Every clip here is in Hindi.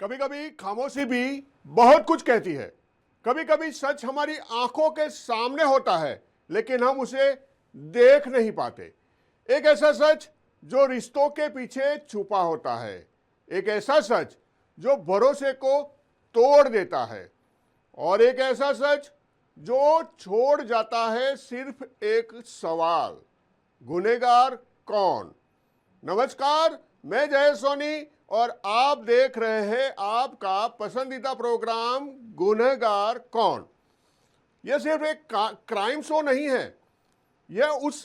कभी कभी खामोशी भी बहुत कुछ कहती है। कभी कभी सच हमारी आंखों के सामने होता है लेकिन हम उसे देख नहीं पाते। एक ऐसा सच जो रिश्तों के पीछे छुपा होता है, एक ऐसा सच जो भरोसे को तोड़ देता है, और एक ऐसा सच जो छोड़ जाता है सिर्फ एक सवाल, गुनहगार कौन। नमस्कार, मैं जय सोनी और आप देख रहे हैं आपका पसंदीदा प्रोग्राम गुनहगार कौन। यह सिर्फ एक क्राइम शो नहीं है, यह उस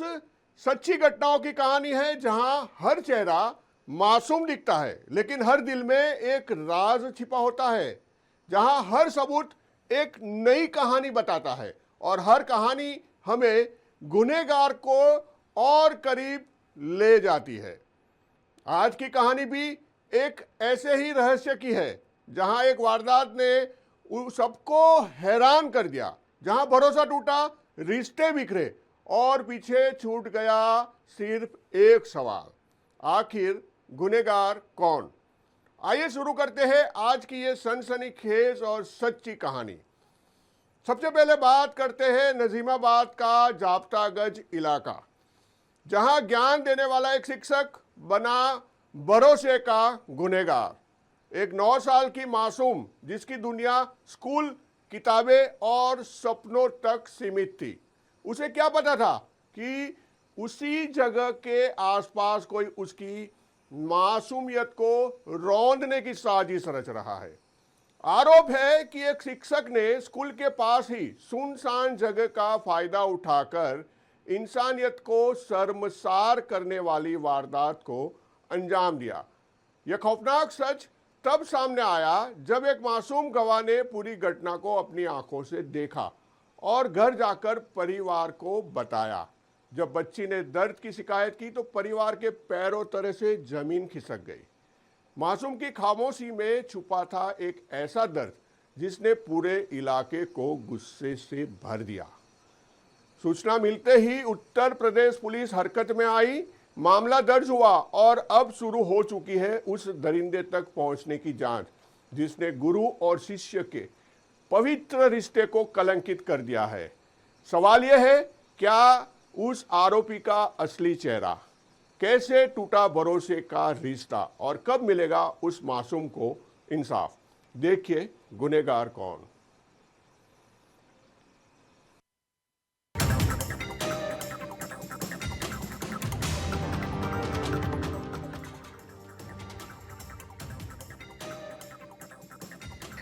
सच्ची घटनाओं की कहानी है जहां हर चेहरा मासूम दिखता है लेकिन हर दिल में एक राज छिपा होता है, जहां हर सबूत एक नई कहानी बताता है और हर कहानी हमें गुनहगार को और करीब ले जाती है। आज की कहानी भी एक ऐसे ही रहस्य की है जहां एक वारदात ने सबको हैरान कर दिया, जहां भरोसा टूटा, रिश्ते बिखरे और पीछे छूट गया सिर्फ एक सवाल, आखिर गुनहगार कौन। आइए शुरू करते हैं आज की ये सनसनीखेज और सच्ची कहानी। सबसे पहले बात करते हैं नजीमाबाद का जाप्तागंज इलाका, जहां ज्ञान देने वाला एक शिक्षक बना भरोसे का गुनहगार। एक 9 साल की मासूम जिसकी दुनिया स्कूल, किताबें और सपनों तक सीमित थी। उसे क्या पता था कि उसी जगह के आसपास कोई उसकी मासूमियत को रौंदने की साजिश रच रहा है। आरोप है कि एक शिक्षक ने स्कूल के पास ही सुनसान जगह का फायदा उठाकर इंसानियत को शर्मसार करने वाली वारदात को अंजाम दिया। यह खौफनाक सच तब सामने आया जब एक मासूम गवाह ने पूरी घटना को अपनी आंखों से देखा और घर जाकर परिवार को बताया। जब बच्ची ने दर्द की शिकायत की तो परिवार के पैरों तले से जमीन खिसक गई। मासूम की खामोशी में छुपा था एक ऐसा दर्द जिसने पूरे इलाके को गुस्से से भर दिया। सूचना मिलते ही उत्तर प्रदेश पुलिस हरकत में आई, मामला दर्ज हुआ और अब शुरू हो चुकी है उस दरिंदे तक पहुंचने की जांच जिसने गुरु और शिष्य के पवित्र रिश्ते को कलंकित कर दिया है। सवाल यह है, क्या उस आरोपी का असली चेहरा, कैसे टूटा भरोसे का रिश्ता और कब मिलेगा उस मासूम को इंसाफ। देखिए गुनहगार कौन।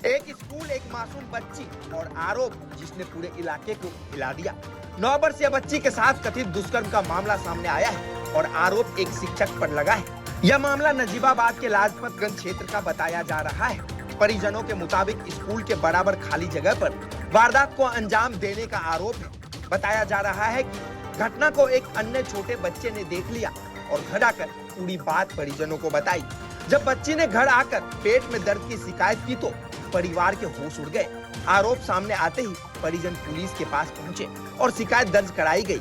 एक स्कूल, एक मासूम बच्ची और आरोप जिसने पूरे इलाके को हिला दिया। 9 वर्षीय बच्ची के साथ कथित दुष्कर्म का मामला सामने आया है और आरोप एक शिक्षक पर लगा है। यह मामला नजीबाबाद के लाजपतगंज क्षेत्र का बताया जा रहा है। परिजनों के मुताबिक स्कूल के बराबर खाली जगह पर वारदात को अंजाम देने का आरोप है। बताया जा रहा है कि घटना को एक अन्य छोटे बच्चे ने देख लिया और घर आकर पूरी बात परिजनों को बताई। जब बच्ची ने घर आकर पेट में दर्द की शिकायत की तो परिवार के होश उड़ गए। आरोप सामने आते ही परिजन पुलिस के पास पहुंचे और शिकायत दर्ज कराई गई।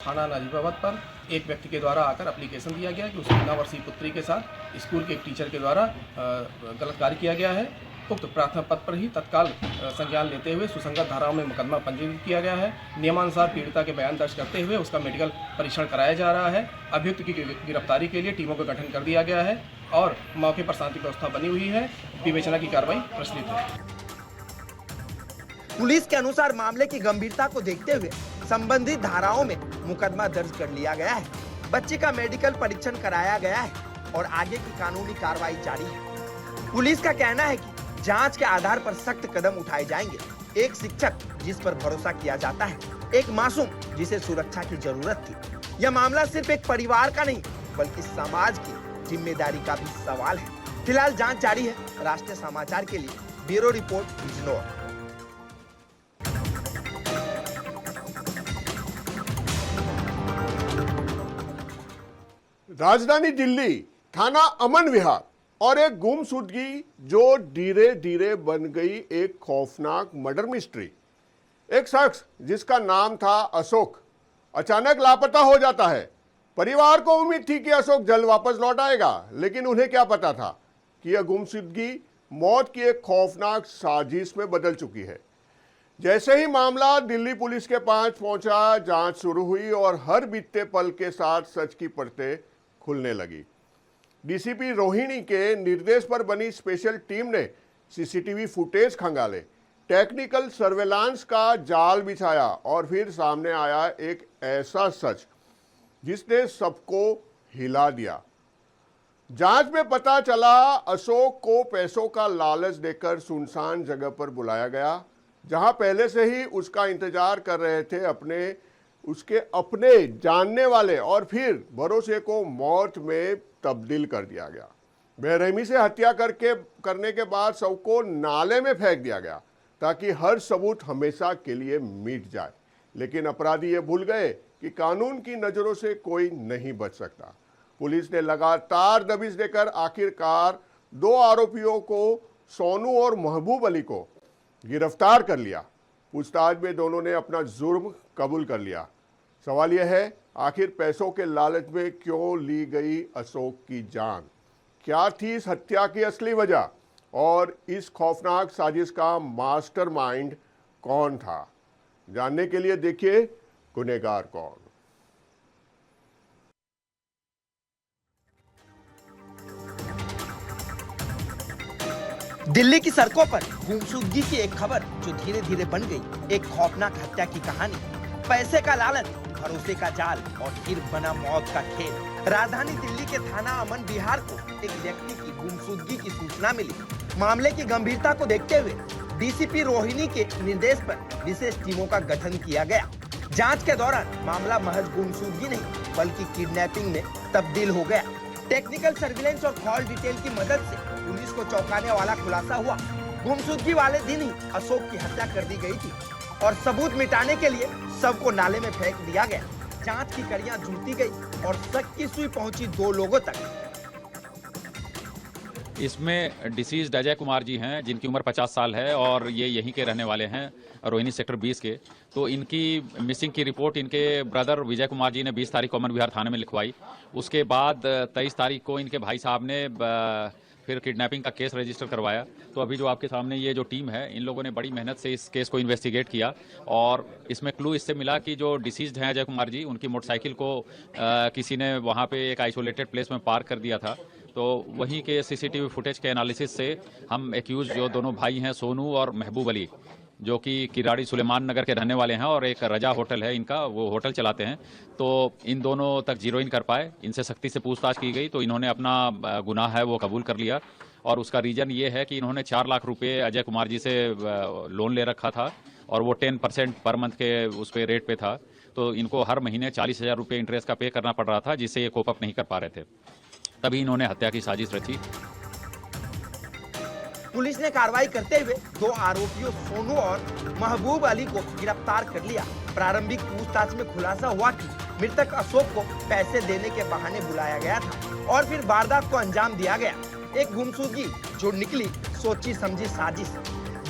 थाना नजीबाबाद पर एक व्यक्ति के द्वारा आकर एप्लीकेशन दिया गया कि उसकी 9 वर्षीय पुत्री के साथ स्कूल के एक टीचर के द्वारा गलत कार्य किया गया है। उक्त प्रार्थना पत्र पर ही तत्काल संज्ञान लेते हुए सुसंगत धाराओं में मुकदमा पंजीकृत किया गया है। नियमानुसार पीड़िता के बयान दर्ज करते हुए उसका मेडिकल परीक्षण कराया जा रहा है। अभियुक्त की गिरफ्तारी के लिए टीमों का गठन कर दिया गया है और मौके पर शांति व्यवस्था बनी हुई है। विवेचना की कार्रवाई प्रचलित है। पुलिस के अनुसार मामले की गंभीरता को देखते हुए संबंधित धाराओं में मुकदमा दर्ज कर लिया गया है। बच्ची का मेडिकल परीक्षण कराया गया है और आगे की कानूनी कार्रवाई जारी है। पुलिस का कहना है कि जांच के आधार पर सख्त कदम उठाए जाएंगे। एक शिक्षक जिस पर भरोसा किया जाता है, एक मासूम जिसे सुरक्षा की जरूरत थी। यह मामला सिर्फ एक परिवार का नहीं बल्कि समाज की जिम्मेदारी का भी सवाल है। फिलहाल जांच जारी है। राष्ट्रीय समाचार के लिए ब्यूरो रिपोर्ट बिजनौर। राजधानी दिल्ली, थाना अमन विहार और एक गुमशुदगी जो धीरे धीरे बन गई एक खौफनाक मर्डर मिस्ट्री। एक शख्स जिसका नाम था अशोक अचानक लापता हो जाता है। परिवार को उम्मीद थी कि अशोक जल्द वापस लौट आएगा, लेकिन उन्हें क्या पता था कि यह गुमशुदगी मौत की एक खौफनाक साजिश में बदल चुकी है। जैसे ही मामला दिल्ली पुलिस के पास पहुंचा, जांच शुरू हुई और हर बीतते पल के साथ सच की परतें खुलने लगी। डीसीपी रोहिणी के निर्देश पर बनी स्पेशल टीम ने सीसीटीवी फुटेज खंगाले, टेक्निकल सर्वेलांस का जाल बिछाया और फिर सामने आया एक ऐसा सच जिसने सबको हिला दिया। जांच में पता चला अशोक को पैसों का लालच देकर सुनसान जगह पर बुलाया गया, जहां पहले से ही उसका इंतजार कर रहे थे उसके अपने जानने वाले, और फिर भरोसे को मौत में तब्दील कर दिया गया। बेरहमी से हत्या करने के बाद शव को नाले में फेंक दिया गया ताकि हर सबूत हमेशा के लिए मिट जाए। लेकिन अपराधी ये भूल गए कि कानून की नजरों से कोई नहीं बच सकता। पुलिस ने लगातार दबिश देकर आखिरकार 2 आरोपियों को, सोनू और महबूब अली को गिरफ्तार कर लिया। पूछताछ में दोनों ने अपना जुर्म कबूल कर लिया। सवाल यह है, आखिर पैसों के लालच में क्यों ली गई अशोक की जान? क्या थी इस हत्या की असली वजह? और इस खौफनाक साजिश का मास्टरमाइंड कौन था? जानने के लिए देखिए गुनहगार कौन। दिल्ली की सड़कों पर गुमशुदगी की एक खबर जो धीरे धीरे बन गई एक खौफनाक हत्या की कहानी। पैसे का लालच, भरोसे का जाल और फिर बना मौत का खेल। राजधानी दिल्ली के थाना अमन बिहार को एक व्यक्ति की गुमशुदगी की सूचना मिली। मामले की गंभीरता को देखते हुए डीसीपी रोहिणी के निर्देश पर विशेष टीमों का गठन किया गया। जांच के दौरान मामला महज गुमशुदगी नहीं बल्कि किडनैपिंग में तब्दील हो गया। टेक्निकल सर्विलेंस और कॉल डिटेल की मदद से पुलिस को चौंकाने वाला खुलासा हुआ। गुमशुदगी वाले दिन ही अशोक की हत्या कर दी गई थी और सबूत मिटाने के लिए सबको नाले में फेंक दिया गया। जांच की कड़ियां जुड़ती गई और शक की सुई पहुंची 2 लोगों तक। इसमें डिसीज्ड अजय कुमार जी हैं जिनकी उम्र 50 साल है और ये यहीं के रहने वाले हैं, रोहिणी सेक्टर 20 के। तो इनकी मिसिंग की रिपोर्ट इनके ब्रदर विजय कुमार जी ने 20 तारीख को अमन विहार थाने में लिखवाई। उसके बाद 23 तारीख को इनके भाई साहब ने फिर किडनैपिंग का केस रजिस्टर करवाया। तो अभी जो आपके सामने ये जो टीम है, इन लोगों ने बड़ी मेहनत से इस केस को इन्वेस्टिगेट किया और इसमें क्लू इससे मिला कि जो डिसीज्ड हैं अजय कुमार जी, उनकी मोटरसाइकिल को किसी ने वहाँ पे एक आइसोलेटेड प्लेस में पार्क कर दिया था। तो वहीं के सीसीटीवी फुटेज के एनालिसिस से हम एक्यूज जो दोनों भाई हैं सोनू और महबूब अली, जो कि किराड़ी सुलेमान नगर के रहने वाले हैं और एक रजा होटल है इनका, वो होटल चलाते हैं, तो इन दोनों तक जीरो इन कर पाए। इनसे सख्ती से पूछताछ की गई तो इन्होंने अपना गुनाह है वो कबूल कर लिया। और उसका रीज़न ये है कि इन्होंने 4 लाख रुपए अजय कुमार जी से लोन ले रखा था और वो 10% पर मंथ के उस पर रेट पे था। तो इनको हर महीने 40,000 रुपये इंटरेस्ट का पे करना पड़ रहा था, जिससे ये कोप अप नहीं कर पा रहे थे। तभी इन्होंने हत्या की साजिश रची। पुलिस ने कार्रवाई करते हुए 2 आरोपियों सोनू और महबूब अली को गिरफ्तार कर लिया। प्रारंभिक पूछताछ में खुलासा हुआ कि मृतक अशोक को पैसे देने के बहाने बुलाया गया था और फिर वारदात को अंजाम दिया गया। एक गुमशुदगी जो निकली सोची समझी साजिश।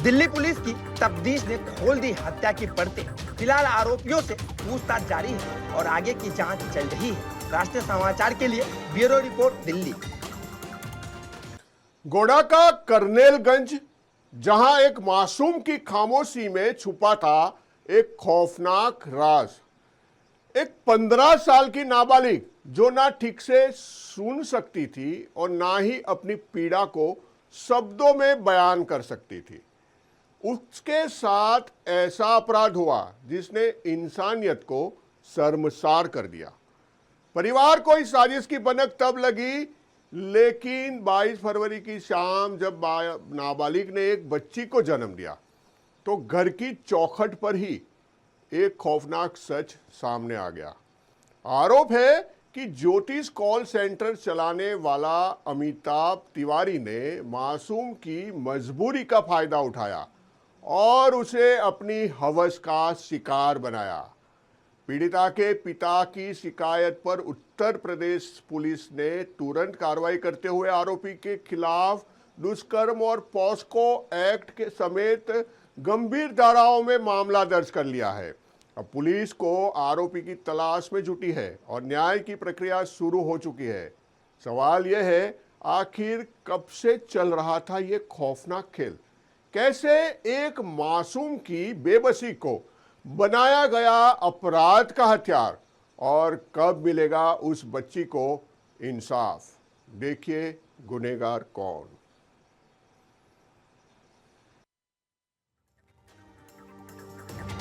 दिल्ली पुलिस की तफ्तीश ने खोल दी हत्या की परतें। फिलहाल आरोपियों से पूछताछ जारी है और आगे की जांच चल रही है। राष्ट्रीय समाचार के लिए ब्यूरो रिपोर्ट दिल्ली। गोड़ा का कर्नेलगंज, जहां एक मासूम की खामोशी में छुपा था एक खौफनाक राज। एक 15 साल की नाबालिग जो ना ठीक से सुन सकती थी और ना ही अपनी पीड़ा को शब्दों में बयान कर सकती थी, उसके साथ ऐसा अपराध हुआ जिसने इंसानियत को शर्मसार कर दिया। परिवार को इस साजिश की भनक तब लगी, लेकिन 22 फरवरी की शाम जब नाबालिग ने एक बच्ची को जन्म दिया तो घर की चौखट पर ही एक खौफनाक सच सामने आ गया। आरोप है कि ज्योतिष कॉल सेंटर चलाने वाला अमिताभ तिवारी ने मासूम की मजबूरी का फायदा उठाया और उसे अपनी हवस का शिकार बनाया। पीड़िता के पिता की शिकायत पर उत्तर प्रदेश पुलिस ने तुरंत कार्रवाई करते हुए आरोपी के खिलाफ दुष्कर्म और पॉस्को एक्ट के समेत गंभीर धाराओं में मामला दर्ज कर लिया है। अब पुलिस को आरोपी की तलाश में जुटी है और न्याय की प्रक्रिया शुरू हो चुकी है। सवाल यह है, आखिर कब से चल रहा था ये खौफनाक खेल? कैसे एक मासूम की बेबसी को बनाया गया अपराध का हथियार, और कब मिलेगा उस बच्ची को इंसाफ? देखिए गुनहगार कौन।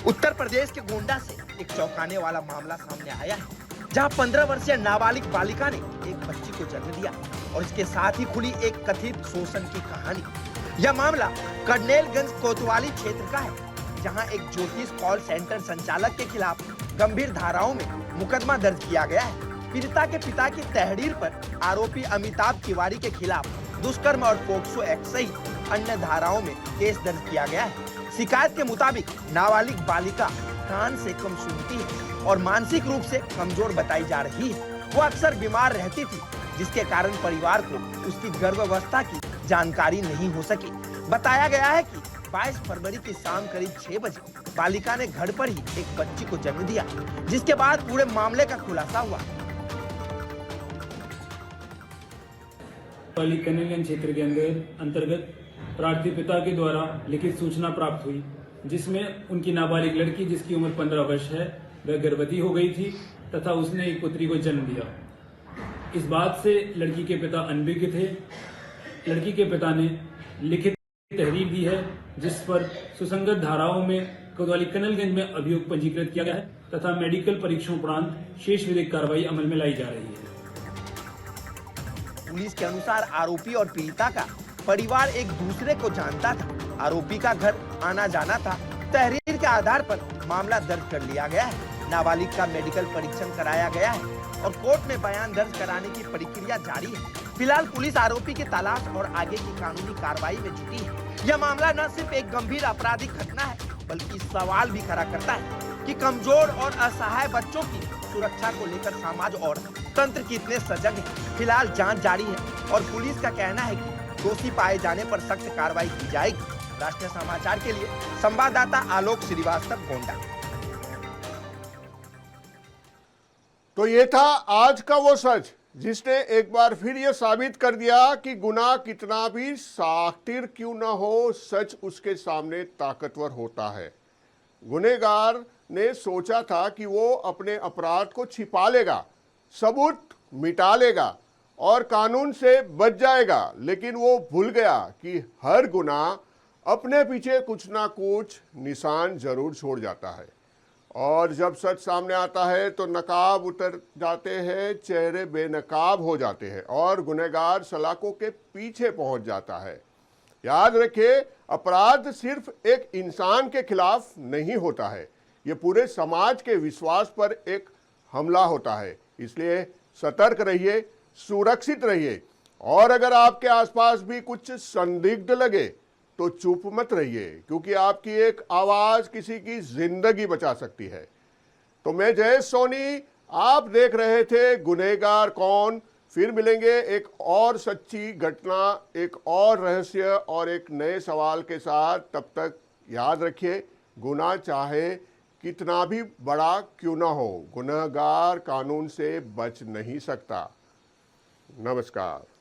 उत्तर प्रदेश के गोंडा से एक चौंकाने वाला मामला सामने आया है, जहां 15 वर्षीय नाबालिग बालिका ने एक बच्ची को जन्म दिया और इसके साथ ही खुली एक कथित शोषण की कहानी। यह मामला कर्नेलगंज कोतवाली क्षेत्र का है, जहां एक ज्योतिष कॉल सेंटर संचालक के खिलाफ गंभीर धाराओं में मुकदमा दर्ज किया गया है। पीड़िता के पिता की तहरीर पर आरोपी अमिताभ तिवारी के खिलाफ दुष्कर्म और पोक्सो एक्ट सहित अन्य धाराओं में केस दर्ज किया गया है। शिकायत के मुताबिक नाबालिग बालिका कान से कम सुनती है और मानसिक रूप से कमजोर बताई जा रही है। वो अक्सर बीमार रहती थी, जिसके कारण परिवार को उसकी गर्भावस्था की जानकारी नहीं हो सकी। बताया गया है कि 22 फरवरी की शाम करीब 6 बजे बालिका ने घर पर ही एक बच्ची को जन्म दिया, जिसके बाद पूरे मामले का खुलासा हुआ। कर्नेलगंज क्षेत्र के अंतर्गत प्रार्थी पिता के द्वारा लिखित सूचना प्राप्त हुई, जिसमें उनकी नाबालिग लड़की, जिसकी उम्र 15 वर्ष है, वह गर्भवती हो गई थी तथा उसने एक पुत्री को जन्म दिया। इस बात से लड़की के पिता अनभिज्ञ थे। लड़की के पिता ने लिखित तहरीर दी है, जिस पर सुसंगत धाराओं में कोतवाली कर्नेलगंज में अभियोग पंजीकृत किया गया है तथा मेडिकल परीक्षण उपरांत शेष विधिक कार्रवाई अमल में लाई जा रही है। पुलिस के अनुसार आरोपी और पीड़िता का परिवार एक दूसरे को जानता था। आरोपी का घर आना जाना था। तहरीर के आधार पर मामला दर्ज कर लिया गया है। नाबालिग का मेडिकल परीक्षण कराया गया है और कोर्ट में बयान दर्ज कराने की प्रक्रिया जारी है। फिलहाल पुलिस आरोपी की तलाश और आगे की कानूनी कार्रवाई में जुटी है। यह मामला न सिर्फ एक गंभीर आपराधिक घटना है, बल्कि सवाल भी खड़ा करता है कि कमजोर और असहाय बच्चों की सुरक्षा को लेकर समाज और तंत्र कितने सजग है। फिलहाल जांच जारी है और पुलिस का कहना है कि दोषी पाए जाने पर सख्त कार्रवाई की जाएगी। राष्ट्रीय समाचार के लिए संवाददाता आलोक श्रीवास्तव, गोंडा। तो ये था आज का वो सच जिसने एक बार फिर ये साबित कर दिया कि गुनाह कितना भी सातिर क्यों ना हो, सच उसके सामने ताकतवर होता है। गुनहगार ने सोचा था कि वो अपने अपराध को छिपा लेगा, सबूत मिटा लेगा और कानून से बच जाएगा, लेकिन वो भूल गया कि हर गुनाह अपने पीछे कुछ ना कुछ निशान जरूर छोड़ जाता है। और जब सच सामने आता है तो नकाब उतर जाते हैं, चेहरे बेनकाब हो जाते हैं और गुनहगार सलाखों के पीछे पहुंच जाता है। याद रखिए, अपराध सिर्फ एक इंसान के खिलाफ नहीं होता है, ये पूरे समाज के विश्वास पर एक हमला होता है। इसलिए सतर्क रहिए, सुरक्षित रहिए और अगर आपके आसपास भी कुछ संदिग्ध लगे तो चुप मत रहिए, क्योंकि आपकी एक आवाज किसी की जिंदगी बचा सकती है। तो मैं जयेश सोनी, आप देख रहे थे गुनहगार कौन। फिर मिलेंगे एक और सच्ची घटना, एक और रहस्य और एक नए सवाल के साथ। तब तक याद रखिए, गुनाह चाहे कितना भी बड़ा क्यों ना हो, गुनहगार कानून से बच नहीं सकता। नमस्कार।